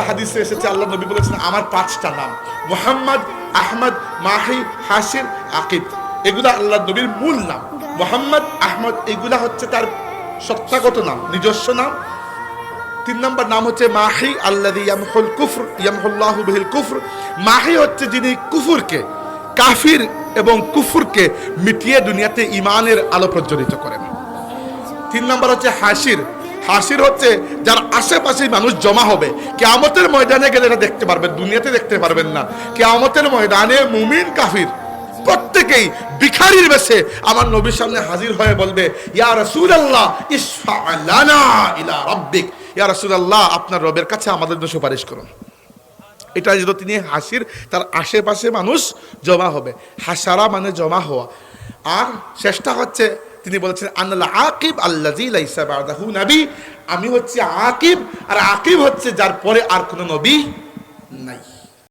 হাদিসে এসেছে আল্লাহ নবী বলেছেন আমার 5টা নাম মুহাম্মদ, আহমদ, মাহি, হাসির, আকিব। এগুলা আল্লাহ নবীর মূল নাম। মুহাম্মদ, আহমদ এগুলা হচ্ছে তার সত্তাগত নাম, নিজস্ব নাম। 3 নম্বর নাম হচ্ছে মাহি, আল্লাযী ইয়ামহুল কুফর ইয়ামহুল্লাহু বিহিল কুফর। মাহি হচ্ছে যিনি কুফরকে, কাফির এবং কুফরকে মিটিয়ে দুনিয়াতে ঈমানের আলো প্রজ্বলিত করেন। 3 নম্বর হচ্ছে হাসির। হাসির হচ্ছে যার আশেপাশে মানুষ জমা হবে, কিয়ামতের ময়দানে গেলে এটা দেখতে পারবেন, দুনিয়াতে দেখতে পারবেন না। কিয়ামতের ময়দানে মুমিন কাফির প্রত্যেকেই ভিখারির বেশে আমার নবীর সামনে হাজির হয়ে বলবে, ইয়া রাসূলুল্লাহ ইশফা লানা ইলা রাব্বিক, ইয়া রাসূলুল্লাহ আপনার রবের কাছে আমাদের জন্য সুপারিশ করুন। এটা যেহেতু তিনি হাসির, তার আশেপাশে মানুষ জমা হবে। হাসারা মানে জমা হওয়া। আর শেষটা হচ্ছে তিনি বলেছেন আনাল আকিব আল্লাযী লাইসা বা'দাহু নবী, আমি হচ্ছে আকিব, আর আকিব হচ্ছে যার পরে আর কোনো নবী নাই।